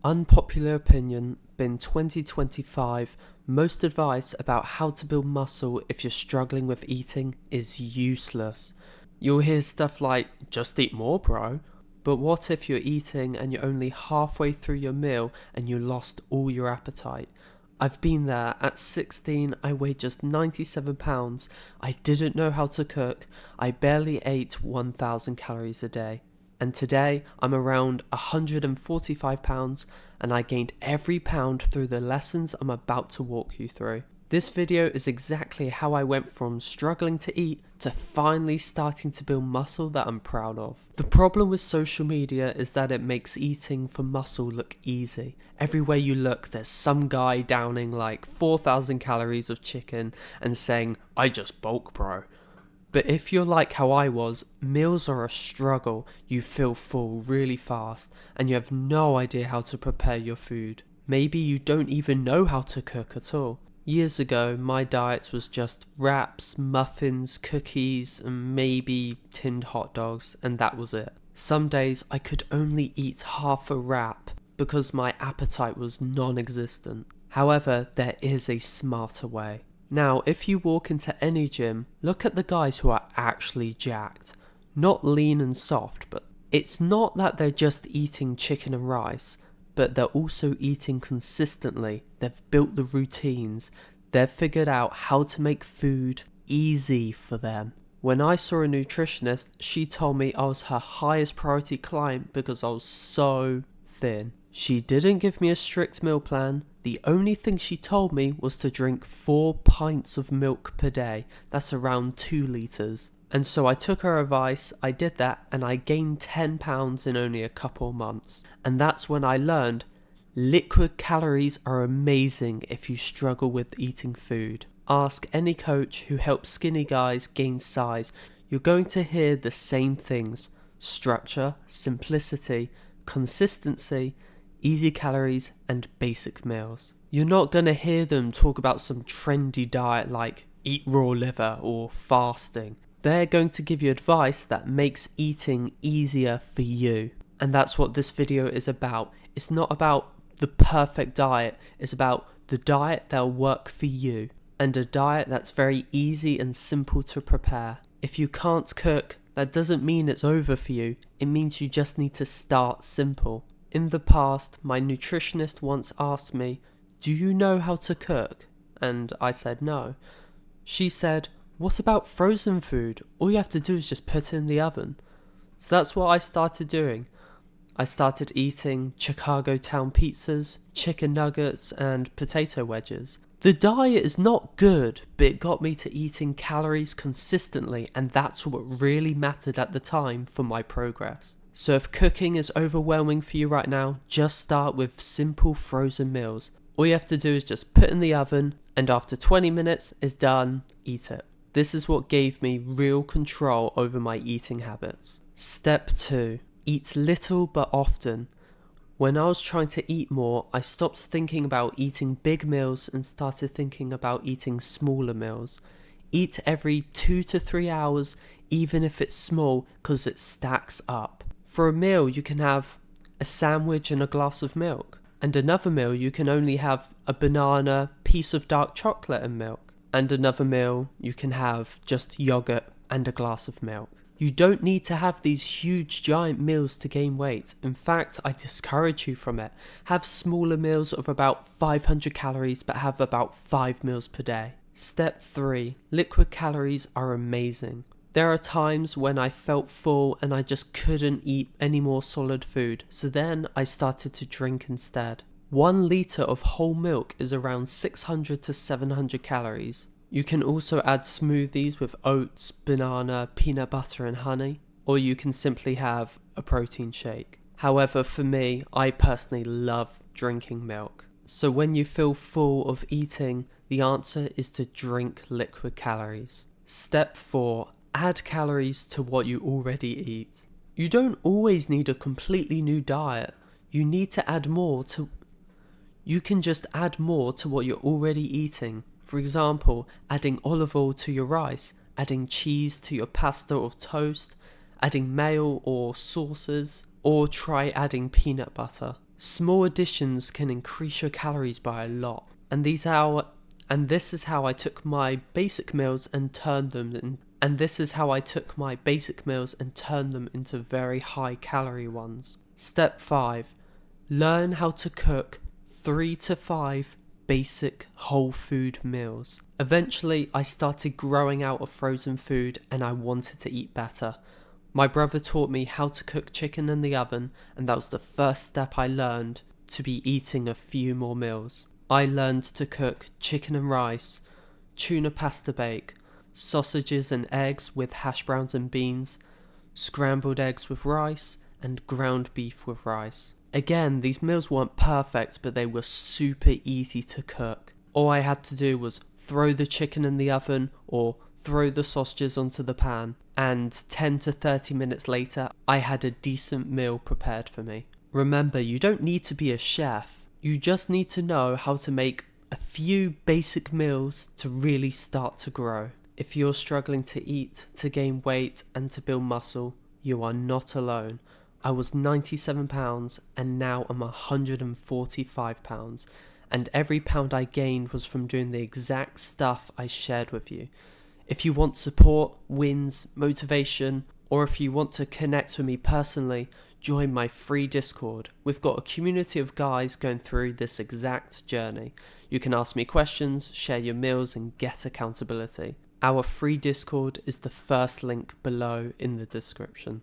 Unpopular opinion, bin 2025, most advice about how to build muscle if you're struggling with eating is useless. You'll hear stuff like, just eat more bro, but what if you're eating and you're only halfway through your meal and you lost all your appetite? I've been there. At 16, I weighed just 97 pounds, I didn't know how to cook, I barely ate 1,000 calories a day. And today I'm around 145 pounds and I gained every pound through the lessons I'm about to walk you through. This video is exactly how I went from struggling to eat to finally starting to build muscle that I'm proud of. The problem with social media is that it makes eating for muscle look easy. Everywhere you look, there's some guy downing like 4,000 calories of chicken and saying, "I just bulk bro." But if you're like how I was, meals are a struggle. You feel full really fast and you have no idea how to prepare your food. Maybe you don't even know how to cook at all. Years ago, my diet was just wraps, muffins, cookies, and maybe tinned hot dogs, and that was it. Some days I could only eat half a wrap because my appetite was non-existent. However, there is a smarter way. Now, if you walk into any gym, look at the guys who are actually jacked. Not lean and soft, but it's not that they're just eating chicken and rice, but they're also eating consistently. They've built the routines. They've figured out how to make food easy for them. When I saw a nutritionist, she told me I was her highest priority client because I was so thin. She didn't give me a strict meal plan. The only thing she told me was to drink 4 pints of milk per day. That's around 2 litres. And so I took her advice, I did that, and I gained 10 pounds in only a couple months. And that's when I learned liquid calories are amazing if you struggle with eating food. Ask any coach who helps skinny guys gain size. You're going to hear the same things: structure, simplicity, consistency, easy calories, and basic meals. You're not going to hear them talk about some trendy diet like eat raw liver or fasting. They're going to give you advice that makes eating easier for you. And that's what this video is about. It's not about the perfect diet, it's about the diet that'll work for you. And a diet that's very easy and simple to prepare. If you can't cook, that doesn't mean it's over for you. It means you just need to start simple. In the past, my nutritionist once asked me, "Do you know how to cook?" And I said no. She said, "What about frozen food? All you have to do is just put it in the oven." So that's what I started doing. I started eating Chicago town pizzas, chicken nuggets, and potato wedges. The diet is not good, but it got me to eating calories consistently, and that's what really mattered at the time for my progress. So if cooking is overwhelming for you right now, just start with simple frozen meals. All you have to do is just put in the oven, and after 20 minutes it's done, eat it. This is what gave me real control over my eating habits. Step 2. Eat little but often. When I was trying to eat more, I stopped thinking about eating big meals and started thinking about eating smaller meals. Eat every 2 to 3 hours, even if it's small, because it stacks up. For a meal, you can have a sandwich and a glass of milk. And another meal, you can only have a banana, piece of dark chocolate and milk. And another meal, you can have just yogurt and a glass of milk. You don't need to have these huge giant meals to gain weight. In fact, I discourage you from it. Have smaller meals of about 500 calories, but have about 5 meals per day. Step 3. Liquid calories are amazing. There are times when I felt full and I just couldn't eat any more solid food, so then I started to drink instead. 1 litre of whole milk is around 600 to 700 calories. You can also add smoothies with oats, banana, peanut butter and honey, or you can simply have a protein shake. However, for me, I personally love drinking milk. So when you feel full of eating, the answer is to drink liquid calories. Step 4. Add calories to what you already eat. You don't always need a completely new diet. You can just add more to what you're already eating. For example, adding olive oil to your rice, adding cheese to your pasta or toast, adding mayo or sauces, or try adding peanut butter. Small additions can increase your calories by a lot, and this is how I took my basic meals and turned them into very high calorie ones. Step 5. Learn how to cook 3 to 5 basic whole food meals. Eventually, I started growing out of frozen food and I wanted to eat better. My brother taught me how to cook chicken in the oven, and that was the first step I learned to be eating a few more meals. I learned to cook chicken and rice, tuna pasta bake, sausages and eggs with hash browns and beans, scrambled eggs with rice, and ground beef with rice. Again, these meals weren't perfect, but they were super easy to cook. All I had to do was throw the chicken in the oven or throw the sausages onto the pan, and 10 to 30 minutes later, I had a decent meal prepared for me. Remember, you don't need to be a chef. You just need to know how to make a few basic meals to really start to grow. If you're struggling to eat, to gain weight, and to build muscle, you are not alone. I was 97 pounds and now I'm 145 pounds. And every pound I gained was from doing the exact stuff I shared with you. If you want support, wins, motivation, or if you want to connect with me personally, join my free Discord. We've got a community of guys going through this exact journey. You can ask me questions, share your meals, and get accountability. Our free Discord is the first link below in the description.